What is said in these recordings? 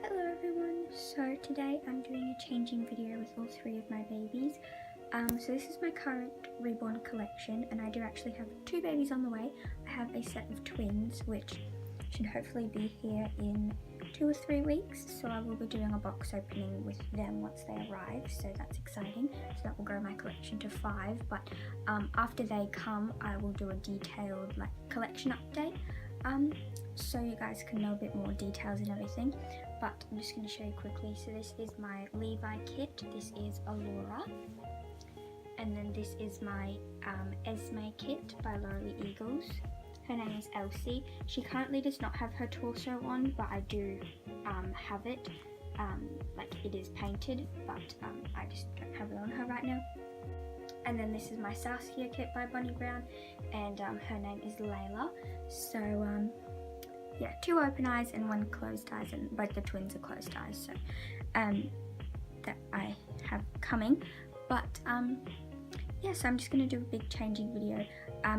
Hello everyone, so today I'm doing a changing video with all three of my babies. So this is my current reborn collection and I do actually have two babies on the way. I have a set of twins which should hopefully be here in 2 or 3 weeks, so I will be doing a box opening with them once they arrive, so that's exciting. So that will grow my collection to 5, but after they come I will do a detailed collection update so you guys can know a bit more details and everything. But I'm just going to show you quickly. So this is my Levi kit, this is Alora, and then this is my Esme kit by LRB Eagles. Her name is Elsie. She currently does not have her torso on, but I do have it. It is painted, but I just don't have it on her right now. And then this is my Saskia kit by Bonnie Brown, and her name is Layla. So yeah, 2 open eyes and 1 closed eyes, and both the twins are closed eyes, so that I have coming. But yeah, so I'm just going to do a big changing video.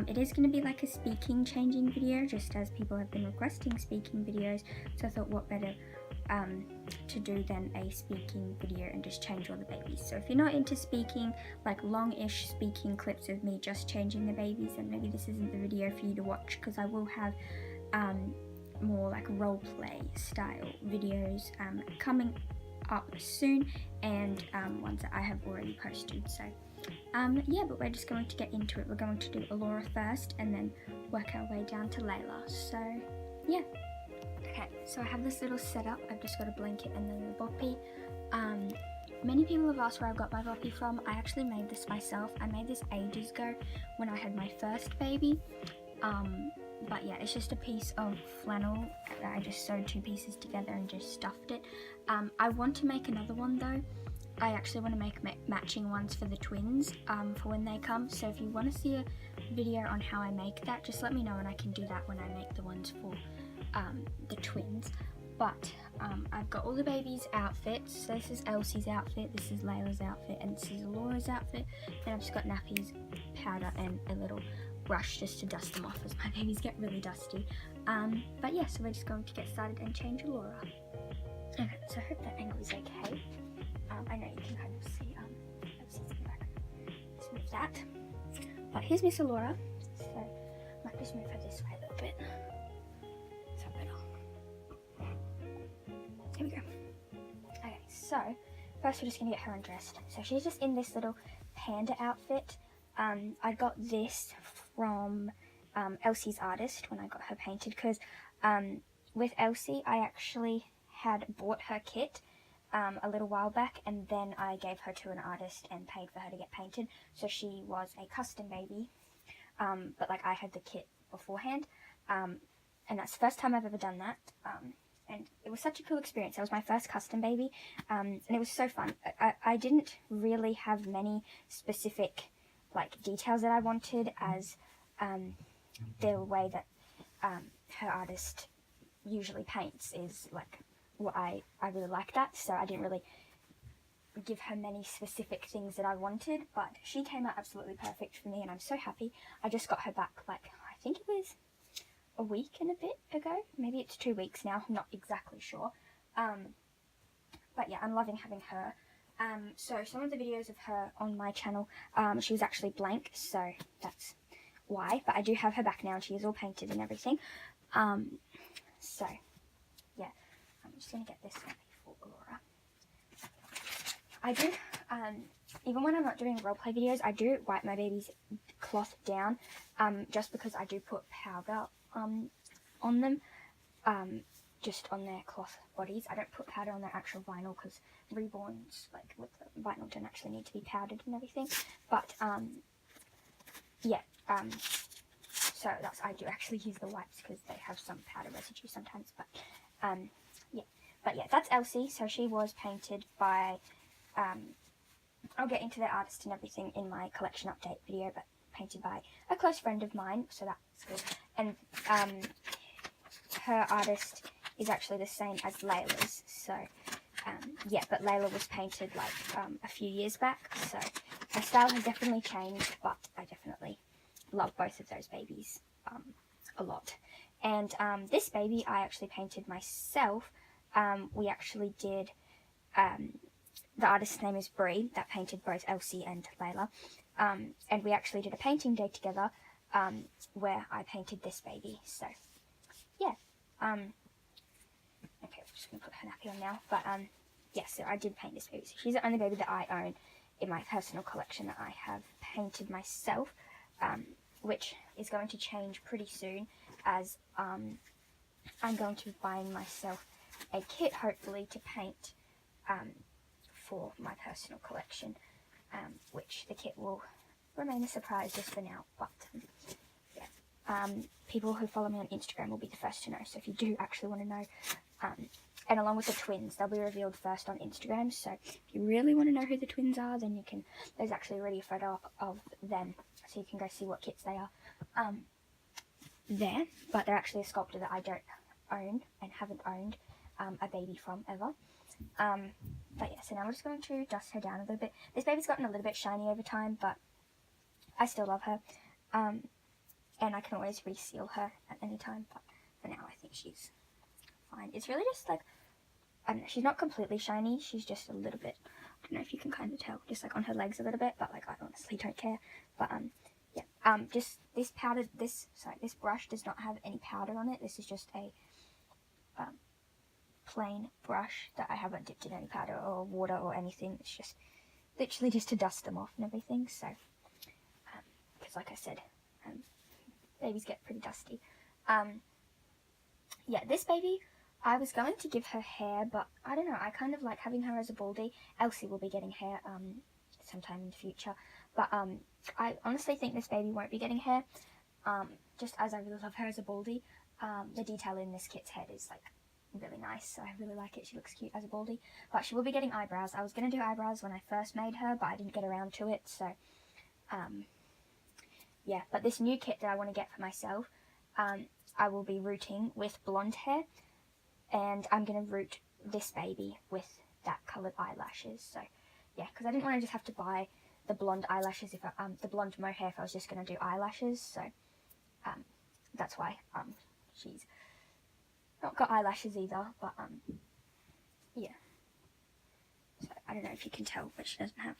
It is going to be like a speaking changing video, just as people have been requesting speaking videos, so I thought what better to do than a speaking video and just change all the babies. So if you're not into speaking, like long-ish speaking clips of me just changing the babies, then maybe this isn't the video for you to watch, because I will have more like role play style videos coming up soon, and ones that I have already posted. So yeah, but we're just going to get into it. We're going to do Alora first and then work our way down to Layla. So yeah. Okay, so I have this little setup. I've just got a blanket and then the boppy. Many people have asked where I got my boppy from. I actually made this myself. I made this ages ago when I had my first baby. But yeah, it's just a piece of flannel that I just sewed 2 pieces together and just stuffed it. I want to make another one though. I actually want to make matching ones for the twins for when they come. So if you want to see a video on how I make that, just let me know and I can do that when I make the ones for the twins. But I've got all the babies' outfits. So this is Elsie's outfit, this is Layla's outfit, and this is Alora's outfit. Then I've just got nappies, powder, and a little brush just to dust them off as my babies get really dusty. But yeah, so we're just going to get started and change Alora. Okay, so I hope that angle is okay. I know you can kind of see Elsie's in the back. Let's move that. But here's Miss Alora. So I might just move her this way a little bit. So better. Here we go. Okay, so first we're just gonna get her undressed. So she's just in this little panda outfit. I got this from Elsie's artist when I got her painted, because with Elsie I actually had bought her kit a little while back, and then I gave her to an artist and paid for her to get painted, so she was a custom baby, but I had the kit beforehand, and that's the first time I've ever done that, and it was such a cool experience. That was my first custom baby, and it was so fun. I didn't really have many specific details that I wanted, as the way that her artist usually paints is what I really like that, so I didn't really give her many specific things that I wanted, but she came out absolutely perfect for me and I'm so happy. I just got her back I think it was a week and a bit ago, maybe it's 2 weeks now, I'm not exactly sure, but yeah, I'm loving having her. So some of the videos of her on my channel, she was actually blank, so that's why, but I do have her back now and she is all painted and everything. So yeah, I'm just going to get this one for Alora. I do, even when I'm not doing roleplay videos, I do wipe my baby's cloth down, just because I do put powder on them, just on their cloth bodies. I don't put powder on their actual vinyl, because reborns, with the vinyl, don't actually need to be powdered and everything, but, yeah, so I do actually use the wipes, because they have some powder residue sometimes, but, yeah, that's Elsie. So she was painted by, I'll get into the artist and everything in my collection update video, but painted by a close friend of mine, so that's good. And her artist is actually the same as Layla's, so yeah, but Layla was painted a few years back, so her style has definitely changed, but I definitely love both of those babies a lot. And this baby I actually painted myself we actually did, the artist's name is Bree, that painted both Elsie and Layla, and we actually did a painting day together, where I painted this baby. So yeah, okay, I'm just gonna put her nappy on now, but yeah, so I did paint this baby. So she's the only baby that I own in my personal collection that I have painted myself, which is going to change pretty soon, as I'm going to be buying myself a kit, hopefully, to paint for my personal collection, which the kit will remain a surprise just for now, but yeah. People who follow me on Instagram will be the first to know, so if you do actually want to know, and along with the twins, they'll be revealed first on Instagram, so if you really want to know who the twins are, then you can, there's actually already a photo up of them, so you can go see what kits they are there, but they're actually a sculptor that I don't own and haven't owned a baby from ever. But yeah, so now I'm just going to dust her down a little bit. This baby's gotten a little bit shiny over time, but I still love her, and I can always reseal her at any time, but for now I think she's fine. It's really just like, I don't know, she's not completely shiny, she's just a little bit, I don't know if you can kind of tell, just like on her legs a little bit, but like I honestly don't care. But yeah, just this powder, this brush does not have any powder on it. This is just a plain brush that I haven't dipped in any powder or water or anything. It's just literally just to dust them off and everything. So because like I said, babies get pretty dusty. Yeah, this baby, I was going to give her hair, but I don't know, I kind of like having her as a baldy. Elsie will be getting hair sometime in the future, but I honestly think this baby won't be getting hair, just as I really love her as a baldy. The detail in this kit's head is like really nice, so I really like it. She looks cute as a baldy, but she will be getting eyebrows. I was going to do eyebrows when I first made her, but I didn't get around to it, so yeah. But this new kit that I want to get for myself, I will be rooting with blonde hair, and I'm going to root this baby with that coloured eyelashes. So yeah, because I didn't want to just have to buy the blonde eyelashes, if I, the blonde mohair, if I was just going to do eyelashes. So that's why she's not got eyelashes either, but yeah. So I don't know if you can tell, but she doesn't have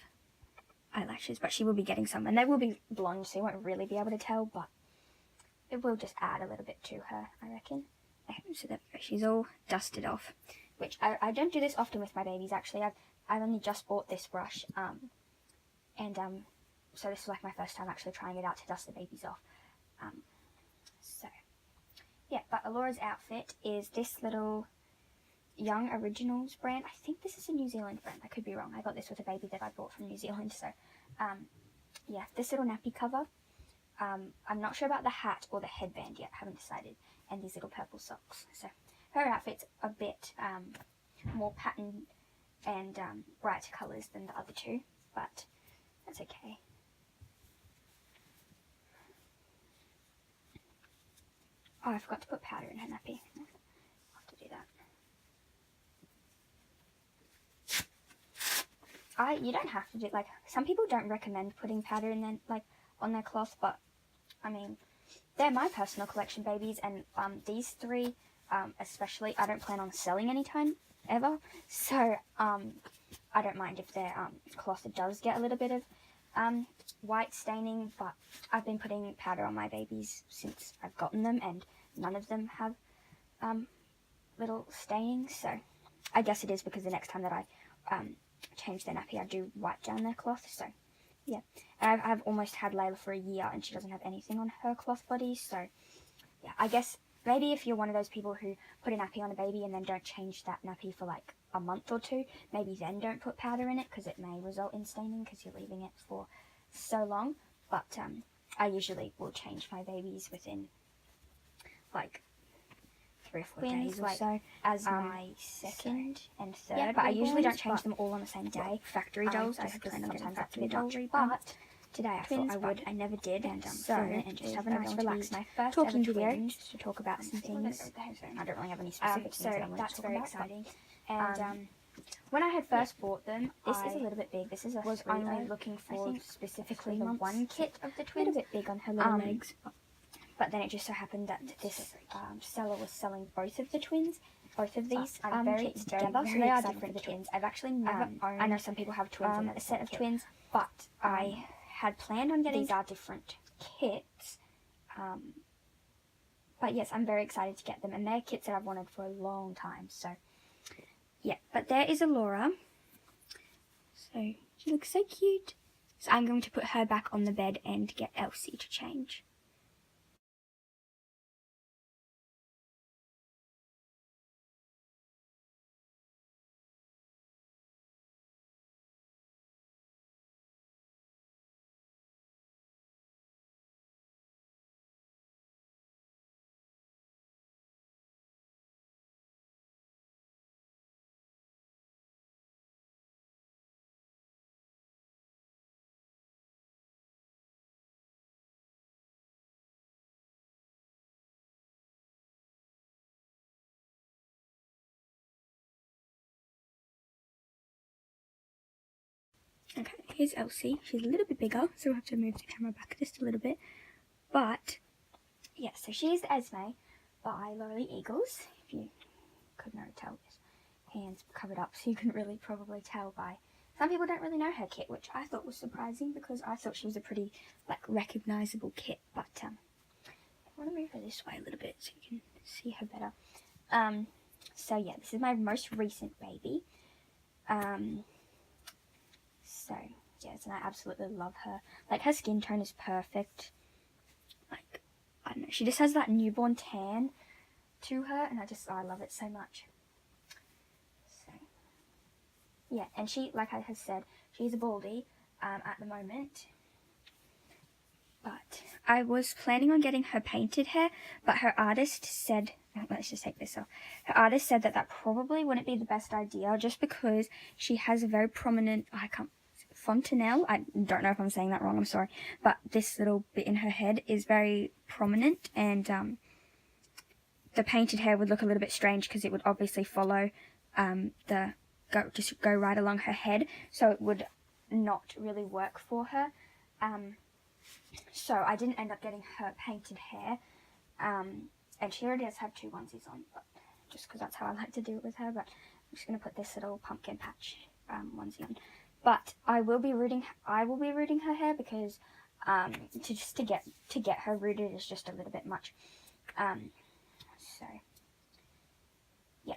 eyelashes, but she will be getting some, and they will be blonde, so you won't really be able to tell, but it will just add a little bit to her, I reckon. Okay, so there we go. She's all dusted off, which I don't do this often with my babies, actually. I've only just bought this brush, so this is like my first time actually trying it out to dust the babies off. So yeah, but Alora's outfit is this little Young Originals brand. I think this is a New Zealand brand. I could be wrong. I got this with a baby that I bought from New Zealand. So yeah, this little nappy cover. I'm not sure about the hat or the headband yet. Haven't decided. And these little purple socks. So her outfit's a bit more pattern and brighter colours than the other two, but that's okay. Oh, I forgot to put powder in her nappy. I'll have to do that. You don't have to do, like, some people don't recommend putting powder in their, like, on their cloth, but, I mean, they're my personal collection babies, and these three, especially, I don't plan on selling anytime, ever, so, I don't mind if their cloth does get a little bit of white staining, but I've been putting powder on my babies since I've gotten them, and none of them have little stainings, so I guess it is because the next time that I change their nappy, I do wipe down their cloth, so yeah. And I've almost had Layla for a year, and she doesn't have anything on her cloth body, so yeah, I guess maybe if you're one of those people who put a nappy on a baby and then don't change that nappy for like a month or two, maybe then don't put powder in it, because it may result in staining because you're leaving it for so long. But I usually will change my babies within like 3 or 4 days or so as my second and third, but I usually don't change them all on the same day. Factory dolls, I plan on getting factory dolls, but today I thought I would. I never did, and film it and just have a nice relaxed talking video just to talk about some things. I don't really have any specific things that I want to talk about. That's very exciting. And when I had first bought them, this is a little bit big. This is a was only looking for specifically the one kit of the twins. A little bit big on her little legs. But then it just so happened that this seller was selling both of the twins, both of these kits together, so they are different for the twins. I've actually never owned, I know some people have twins and a set of twins, but I had planned on getting, these are different kits, but yes, I'm very excited to get them, and they're kits that I've wanted for a long time, so yeah. But there is Laura, so she looks so cute. So I'm going to put her back on the bed and get Elsie to change. Okay, here's Elsie. She's a little bit bigger, so we'll have to move the camera back just a little bit. But, yeah, so she's Esme by Lowly Eagles. If you couldn't really tell, this hands covered up, so you couldn't really probably tell by... Some people don't really know her kit, which I thought was surprising because I thought she was a pretty, like, recognisable kit. But, I want to move her this way a little bit so you can see her better. So, yeah, this is my most recent baby. So, yes, and I absolutely love her. Like, her skin tone is perfect. Like, I don't know, she just has that newborn tan to her, and I love it so much. So, yeah, and she, like I have said, she's a baldy at the moment. But I was planning on getting her painted hair, but her artist said, let's just take this off. Her artist said that that probably wouldn't be the best idea, just because she has a very prominent, fontanelle. I don't know if I'm saying that wrong, I'm sorry. But this little bit in her head is very prominent, and the painted hair would look a little bit strange because it would obviously follow just go right along her head, so it would not really work for her. So I didn't end up getting her painted hair, and she already does have 2 onesies on, but just because that's how I like to do it with her. But I'm just going to put this little pumpkin patch onesie on. But I will be rooting her hair because to get her rooted is just a little bit much. So yeah.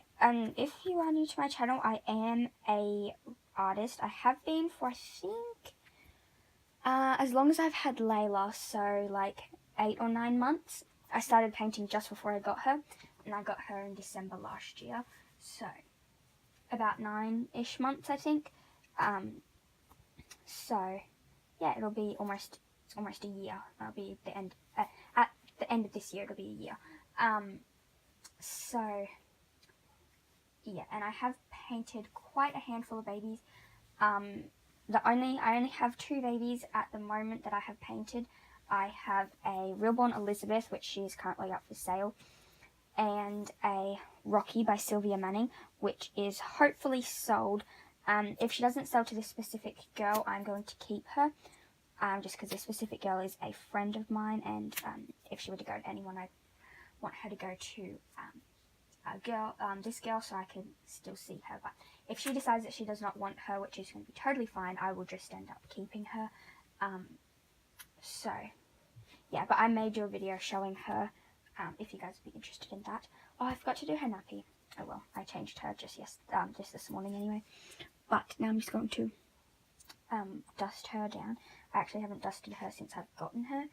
If you are new to my channel, I am a artist. I have been for, I think, as long as I've had Layla, so like 8 or 9 months. I started painting just before I got her, and I got her in December last year, so about 9-ish months, I think. So yeah, it'll be almost a year. It'll be the end at the end of this year. It'll be a year. So yeah, and I have painted quite a handful of babies. I only have 2 babies at the moment that I have painted. I have a Realborn Elizabeth, which she is currently up for sale, and a Rocky by Sylvia Manning, which is hopefully sold. If she doesn't sell to this specific girl, I'm going to keep her, just because this specific girl is a friend of mine, and if she were to go to anyone, I want her to go to this girl, so I can still see her. But if she decides that she does not want her, which is going to be totally fine, I will just end up keeping her. So yeah, but I may do a video showing her, if you guys would be interested in that. Oh, I forgot to do her nappy. Oh well, I changed her just this morning anyway. But now I'm just going to dust her down. I actually haven't dusted her since I've gotten her.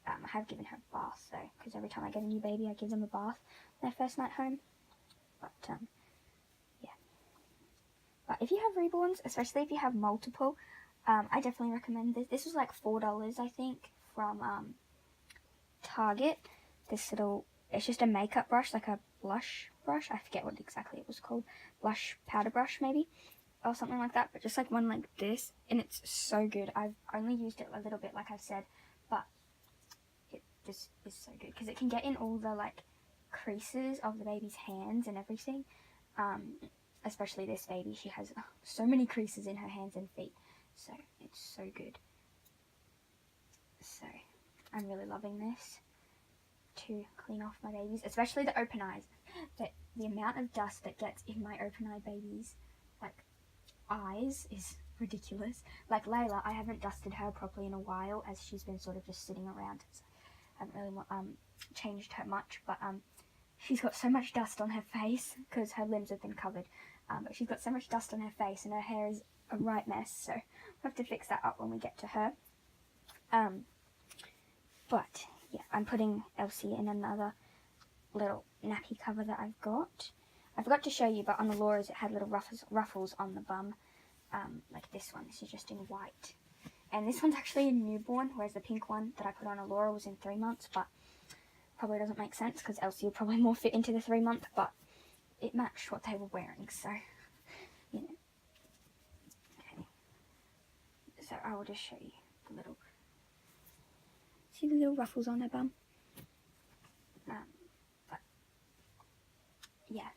I have given her a bath though, because every time I get a new baby, I give them a bath their first night home. But yeah. But if you have reborns, especially if you have multiple, I definitely recommend this. This was like $4, I think, from Target. This little, it's just a makeup brush, like a blush brush. I forget what exactly it was called. Blush powder brush maybe, or something like that. But just like one like this, and it's so good. I've only used it a little bit, like I've said, but it just is so good because it can get in all the like creases of the baby's hands and everything. Especially this baby, she has so many creases in her hands and feet, so it's so good. So I'm really loving this to clean off my babies, especially the open eyes. But the amount of dust that gets in my open-eyed baby's like eyes is ridiculous. Like Layla, I haven't dusted her properly in a while as she's been sort of just sitting around. So I haven't really changed her much, but she's got so much dust on her face because her limbs have been covered. But she's got so much dust on her face and her hair is a right mess, so we'll have to fix that up when we get to her. But yeah, I'm putting Elsie in another little nappy cover that I've got. I forgot to show you, but on Alora's it had little ruffles on the bum, like this one. This is just in white. And this one's actually a newborn, whereas the pink one that I put on Alora was in 3 months, but probably doesn't make sense because Elsie would probably more fit into the 3-month, but it matched what they were wearing, so, you know. Okay. So I will just show you the little, see the little ruffles on her bum? But, yeah.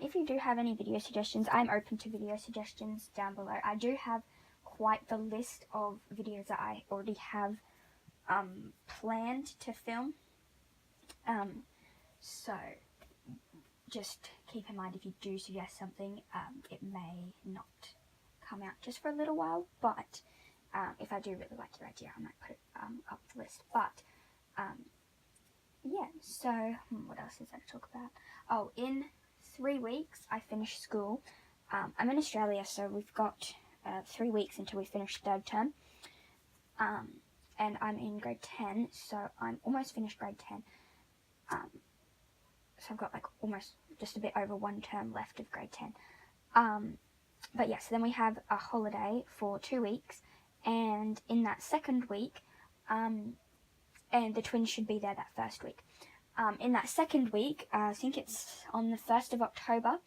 If you do have any video suggestions, I'm open to video suggestions down below. I do have quite the list of videos that I already have planned to film. So just keep in mind, if you do suggest something, it may not come out just for a little while, but if I do really like your idea, I might put it up the list. But yeah, so what else is there to talk about? Oh, in 3 weeks I finish school. I'm in Australia, so we've got 3 weeks until we finish 3rd term, and I'm in grade 10, so I'm almost finished grade 10. So I've got like almost just a bit over 1 term left of grade 10. But yes, then we have a holiday for 2 weeks, and in that 2nd week, and the twins should be there that 1st week. In that 2nd week, I think it's on the 1st of October,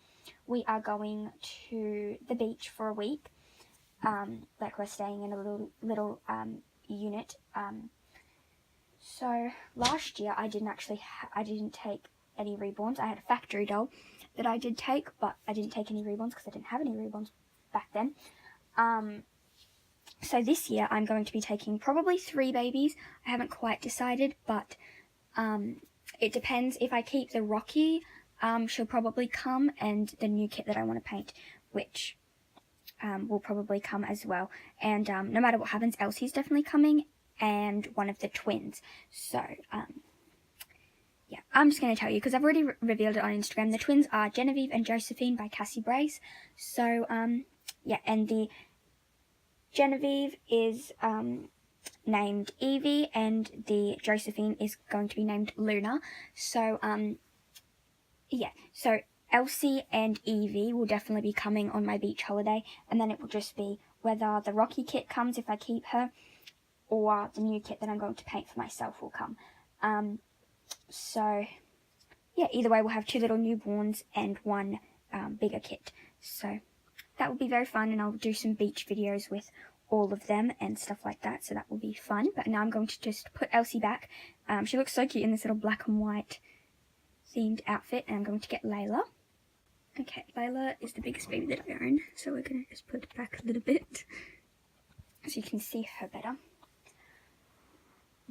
we are going to the beach for a week. Like we're staying in a little unit. So last year I didn't take any reborns. I had a factory doll that I did take, but I didn't take any reborns because I didn't have any reborns back then. So this year I'm going to be taking probably 3 babies. I haven't quite decided, but it depends. If I keep the Rocky, she'll probably come, and the new kit that I want to paint, which will probably come as well. And no matter what happens, Elsie's definitely coming, and one of the twins. So yeah, I'm just going to tell you because I've already revealed it on Instagram. The twins are Genevieve and Josephine by Cassie Brace. So yeah, and the Genevieve is named Evie, and the Josephine is going to be named Luna. So yeah, so Elsie and Evie will definitely be coming on my beach holiday, and then it will just be whether the Rocky kit comes if I keep her, or the new kit that I'm going to paint for myself will come. So yeah, either way we'll have 2 little newborns and 1 bigger kit. So that will be very fun, and I'll do some beach videos with all of them and stuff like that, so that will be fun. But now I'm going to just put Elsie back. She looks so cute in this little black and white themed outfit, and I'm going to get Layla. Okay, Layla is the biggest baby that I own, so we're going to just put it back a little bit so you can see her better.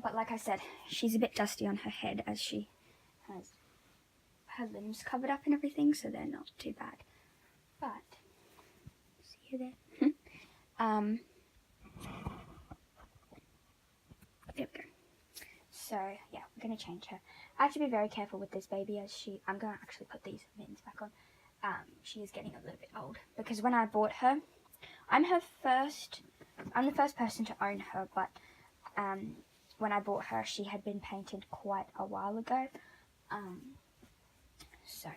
But like I said, she's a bit dusty on her head as she has her limbs covered up and everything, so they're not too bad. But, see her there? There we go. So, yeah, we're going to change her. I have to be very careful with this baby as I'm going to actually put these mittens back on. She is getting a little bit old, because when I bought her, I'm the first person to own her, but when I bought her, she had been painted quite a while ago. So,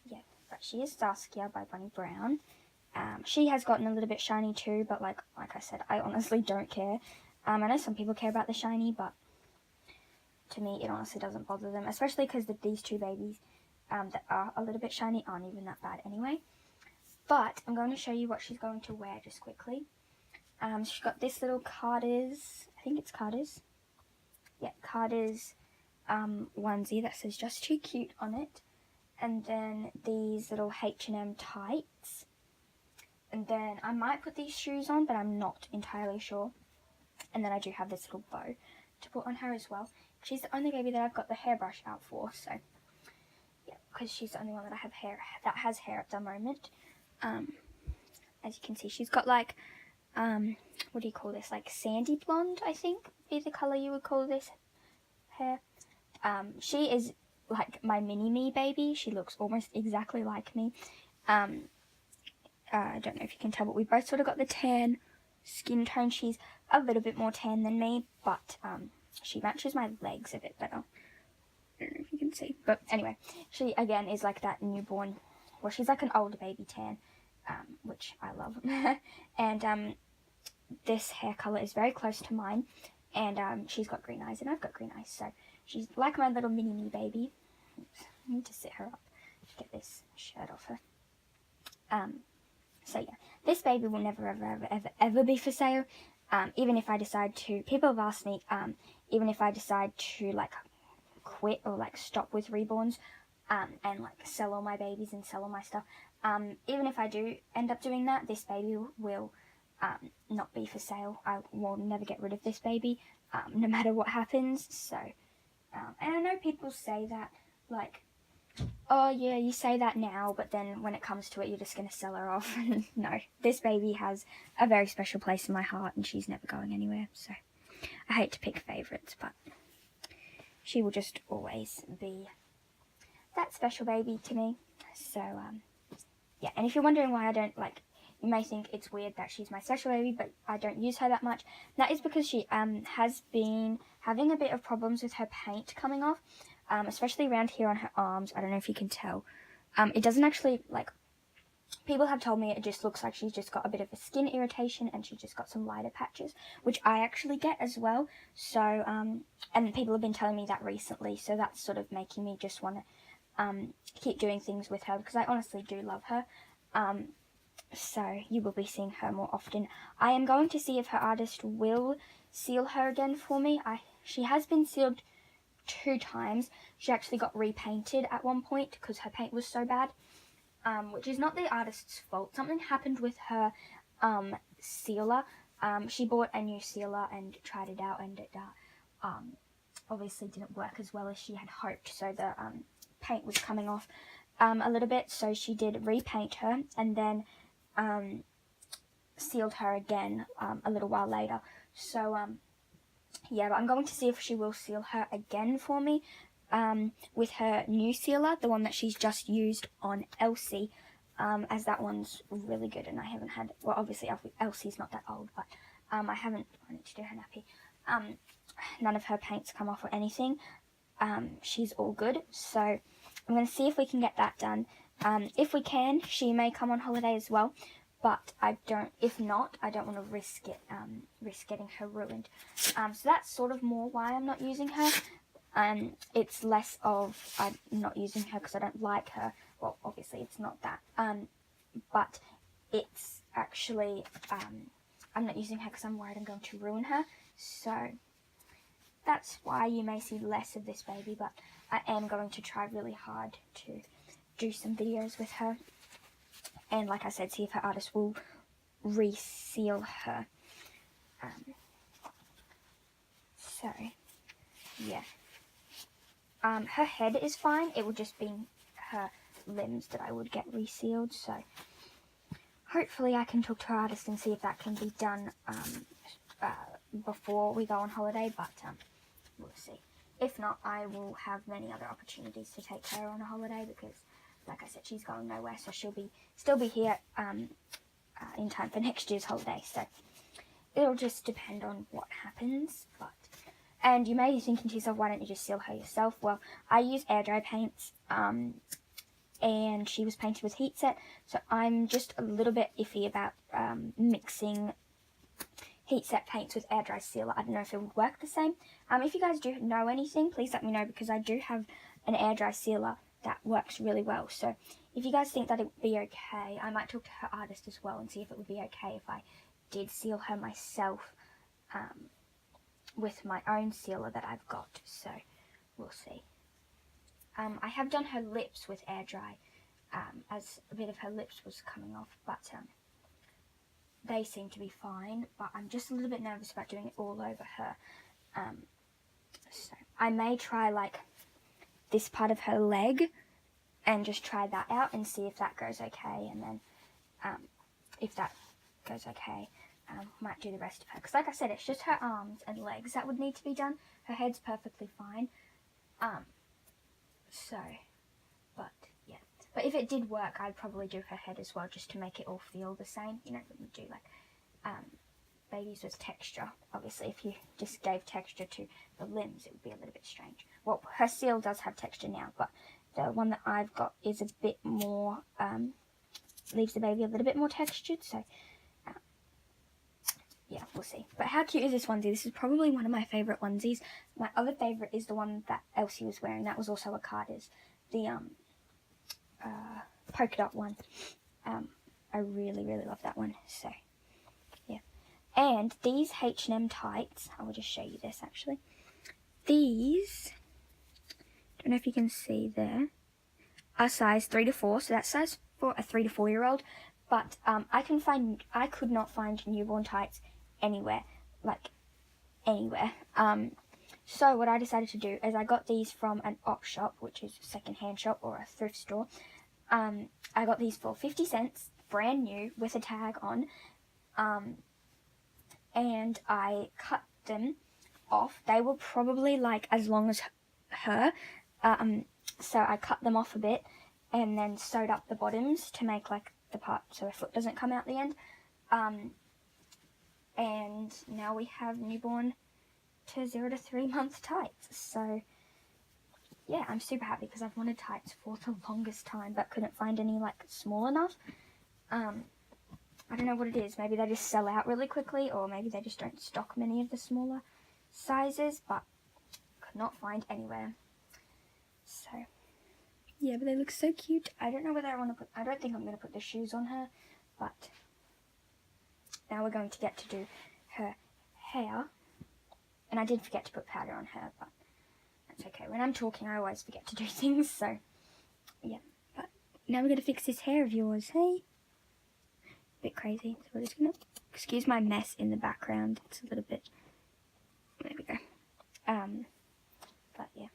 yeah, but she is Saskia by Bonnie Brown. She has gotten a little bit shiny too, but like I said, I honestly don't care. I know some people care about the shiny, but to me, it honestly doesn't bother them, especially because these 2 babies that are a little bit shiny aren't even that bad anyway. But I'm going to show you what she's going to wear just quickly. She's got this little Carter's, I think it's Carter's. Yeah, Carter's onesie that says "Just Too Cute" on it. And then these little H&M tights. And then I might put these shoes on, but I'm not entirely sure. And then I do have this little bow to put on her as well. She's the only baby that I've got the hairbrush out for, so because she's the only one that I have hair that has hair at the moment. As you can see, she's got like what do you call this, like sandy blonde, I think is the color you would call this hair. She is like my mini me baby. She looks almost exactly like me. I don't know if you can tell, but we both sort of got the tan skin tone. She's a little bit more tan than me, but she matches my legs a bit better. I don't know if you can see, but anyway, she again is like that newborn, well, she's like an older baby tan, which I love. And this hair color is very close to mine, and she's got green eyes and I've got green eyes, so she's like my little mini me baby. Oops, I need to sit her up to get this shirt off her. So yeah, this baby will never ever be for sale. Even if I decide to, people have asked me, even if I decide to like quit or like stop with reborns, and like sell all my babies and sell all my stuff, even if I do end up doing that, this baby will not be for sale. I will never get rid of this baby, no matter what happens. So, and I know people say that, like, oh yeah, you say that now, but then when it comes to it, you're just going to sell her off. No, this baby has a very special place in my heart, and she's never going anywhere. So, I hate to pick favourites, but she will just always be that special baby to me. So, yeah, and if you're wondering why I don't, like, you may think it's weird that she's my special baby, but I don't use her that much. That is because she has been having a bit of problems with her paint coming off, especially around here on her arms. I don't know if you can tell. It doesn't actually, like, people have told me it just looks like she's just got a bit of a skin irritation and she's just got some lighter patches, which I actually get as well. So, and people have been telling me that recently, so that's sort of making me just want to keep doing things with her, because I honestly do love her. So you will be seeing her more often. I am going to see if her artist will seal her again for me. She has been sealed 2 times. She actually got repainted at one point because her paint was so bad, which is not the artist's fault. Something happened with her sealer. She bought a new sealer and tried it out, and it obviously didn't work as well as she had hoped. So the paint was coming off a little bit, so she did repaint her and then sealed her again a little while later. So yeah, but I'm going to see if she will seal her again for me with her new sealer, the one that she's just used on Elsie, as that one's really good, and I haven't had, well, obviously Elsie's not that old, but I need to do her nappy. None of her paints come off or anything. She's all good, so I'm going to see if we can get that done. If we can, she may come on holiday as well, but if not, I don't want to risk getting her ruined. So that's sort of more why I'm not using her. It's less of I'm not using her because I don't like her. Well, obviously it's not that. But it's actually, I'm not using her because I'm worried I'm going to ruin her. So that's why you may see less of this baby, but I am going to try really hard to do some videos with her, and like I said, see if her artist will reseal her. So yeah, her head is fine. It would just be her limbs that I would get resealed. So hopefully I can talk to her artist and see if that can be done before we go on holiday, but we'll see. If not, I will have many other opportunities to take her on a holiday, because like I said, she's going nowhere, so she'll still be here in time for next year's holiday. So it'll just depend on what happens. And you may be thinking to yourself, why don't you just seal her yourself? Well, I use air dry paints, and she was painted with heat set, so I'm just a little bit iffy about mixing heat set paints with air dry sealer. I don't know if it would work the same. If you guys do know anything, please let me know, because I do have an air dry sealer that works really well. So if you guys think that it would be okay, I might talk to her artist as well and see if it would be okay if I did seal her myself with my own sealer that I've got. So we'll see. I have done her lips with air dry, as a bit of her lips was coming off, but they seem to be fine, but I'm just a little bit nervous about doing it all over her. So I may try like this part of her leg and just try that out and see if that goes okay, and then if that goes okay, might do the rest of her, because like I said, it's just her arms and legs that would need to be done. Her head's perfectly fine. So, but yeah, but if it did work, I'd probably do her head as well, just to make it all feel the same. You know, when you do like babies with texture. Obviously, if you just gave texture to the limbs, it would be a little bit strange. Well, her seal does have texture now, but the one that I've got is a bit more, leaves the baby a little bit more textured, so yeah, we'll see. But how cute is this onesie? This is probably one of my favourite onesies. My other favourite is the one that Elsie was wearing. That was also a Carter's. The polka dot one. I really, really love that one. So, yeah. And these H&M tights, I will just show you this actually. These, don't know if you can see there, are size 3 to 4. So that's size for a 3 to 4 year old. But I could not find newborn tights anywhere, like anywhere. So what I decided to do is I got these from an op shop, which is a second-hand shop or a thrift store. I got these for 50 cents, brand new, with a tag on. And I cut them off. They were probably like as long as her. So I cut them off a bit and then sewed up the bottoms to make like the part so her foot doesn't come out the end. And now we have newborn to 0 to 3 month tights. So yeah, I'm super happy because I've wanted tights for the longest time but couldn't find any like small enough. I don't know what it is. Maybe they just sell out really quickly, or maybe they just don't stock many of the smaller sizes, but could not find anywhere. So yeah, but they look so cute. I don't know whether I want to put, I don't think I'm going to put the shoes on her, but now we're going to get to do her hair. And I did forget to put powder on her, but that's okay. When I'm talking, I always forget to do things, so yeah. But now we're going to fix this hair of yours, hey? Bit crazy, so we're just going to, excuse my mess in the background. It's a little bit, there we go. But yeah.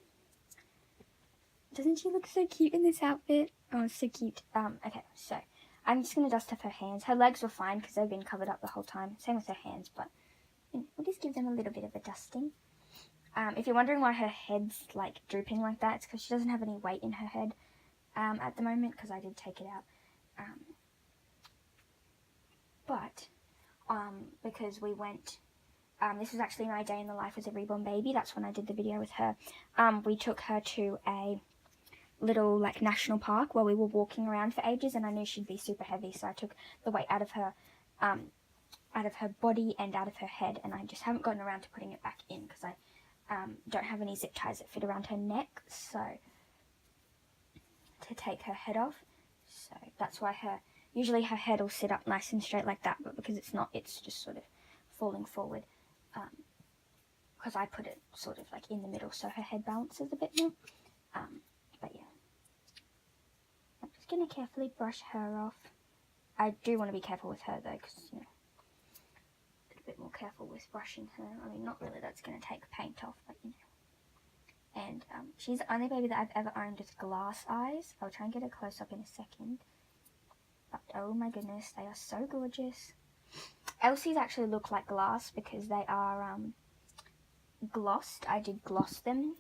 Doesn't she look so cute in this outfit? Oh, it's so cute. Okay, so I'm just going to dust off her hands. Her legs were fine because they've been covered up the whole time. Same with her hands, but you know, we'll just give them a little bit of a dusting. If you're wondering why her head's like drooping like that, it's because she doesn't have any weight in her head at the moment, because I did take it out. Because we went, this was actually my day in the life as a reborn baby. That's when I did the video with her. We took her to a little like national park where we were walking around for ages, and I knew she'd be super heavy, so I took the weight out of her body and out of her head, and I just haven't gotten around to putting it back in because I don't have any zip ties that fit around her neck, so to take her head off. So that's why usually her head will sit up nice and straight like that, but because it's not, it's just sort of falling forward, because I put it sort of like in the middle so her head balances a bit more. But yeah, I'm just going to carefully brush her off. I do want to be careful with her though, because, you know, a little bit more careful with brushing her. I mean, not really that's going to take paint off, but you know. And she's the only baby that I've ever owned with glass eyes. I'll try and get a close up in a second. But oh my goodness, they are so gorgeous. Elsie's actually look like glass because they are glossed. I did gloss them.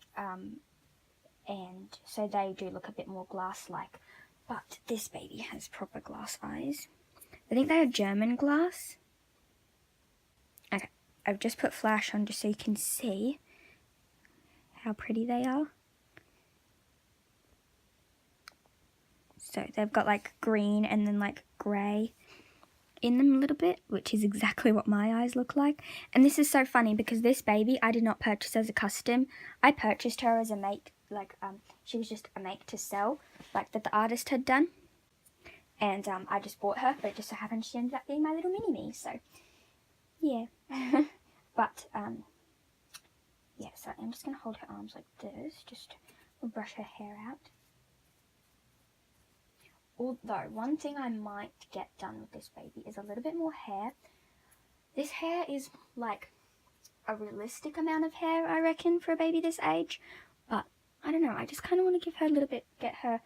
And so they do look a bit more glass-like. But this baby has proper glass eyes. I think they are German glass. Okay, I've just put flash on just so you can see how pretty they are. So they've got like green and then like grey in them a little bit, which is exactly what my eyes look like. And this is so funny because this baby I did not purchase as a custom. I purchased her as a make, like she was just a make to sell, like that the artist had done. And I just bought her, but it just so happened she ended up being my little mini-me, so yeah. But yeah, so I'm just going to hold her arms like this, just to brush her hair out. Although, one thing I might get done with this baby is a little bit more hair. This hair is like a realistic amount of hair, I reckon, for a baby this age. But, I don't know, I just kind of want to give her a little bit, get her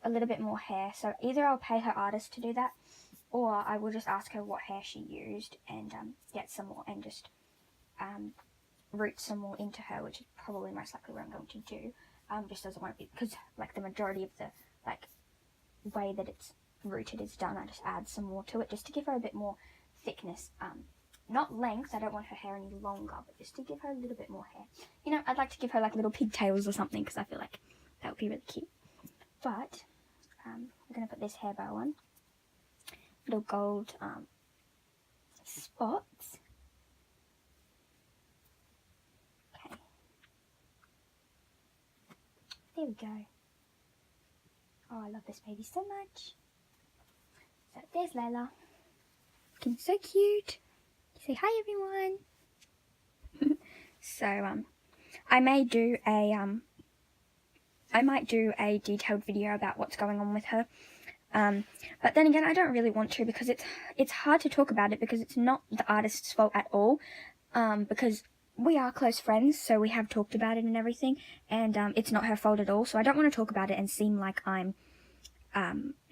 a little bit more hair. So either I'll pay her artist to do that, or I will just ask her what hair she used and get some more and just root some more into her, which is probably most likely what I'm going to do. Just doesn't want to be, because like the majority of the like way that it's rooted is done, I just add some more to it just to give her a bit more thickness. Not length, I don't want her hair any longer, but just to give her a little bit more hair. You know, I'd like to give her like little pigtails or something, because I feel like that would be really cute. But we're going to put this hair bow on. Little gold spots. Okay. There we go. Oh, I love this baby so much. So there's Layla. Looking so cute. Say hi, everyone. So I might do a detailed video about what's going on with her. But then again, I don't really want to, because it's hard to talk about it, because it's not the artist's fault at all. Because we are close friends, so we have talked about it and everything, and it's not her fault at all. So I don't want to talk about it and seem like I'm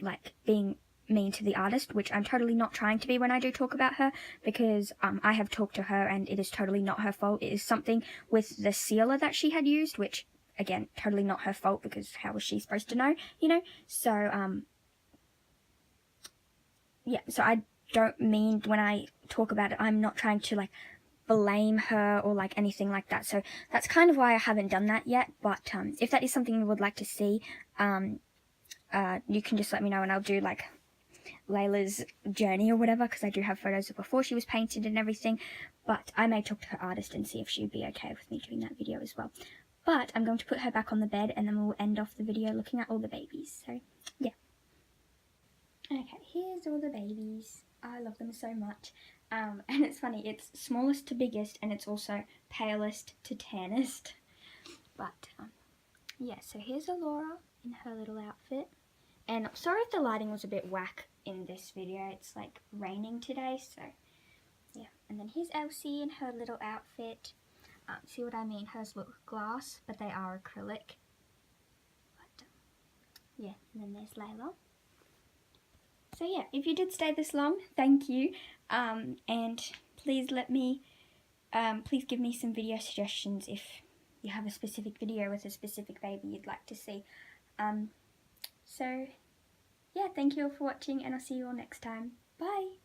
like being mean to the artist, which I'm totally not trying to be when I do talk about her, because I have talked to her and it is totally not her fault. It is something with the sealer that she had used, which again, totally not her fault, because how was she supposed to know, you know? So yeah, so I don't mean, when I talk about it, I'm not trying to like blame her or like anything like that. So that's kind of why I haven't done that yet. But if that is something you would like to see, you can just let me know, and I'll do like Layla's journey or whatever, because I do have photos of before she was painted and everything. But I may talk to her artist and see if she'd be okay with me doing that video as well. But I'm going to put her back on the bed, and then we'll end off the video looking at all the babies. So yeah. Okay, here's all the babies. I love them so much. And it's funny, it's smallest to biggest, and it's also palest to tannest. But yeah, so here's Alora in her little outfit. And sorry if the lighting was a bit whack in this video. It's like raining today, so yeah. And then here's Elsie in her little outfit. See what I mean? Hers look glass, but they are acrylic. But yeah, and then there's Layla. So yeah, if you did stay this long, thank you. And please let me, please give me some video suggestions if you have a specific video with a specific baby you'd like to see. So yeah, thank you all for watching, and I'll see you all next time. Bye!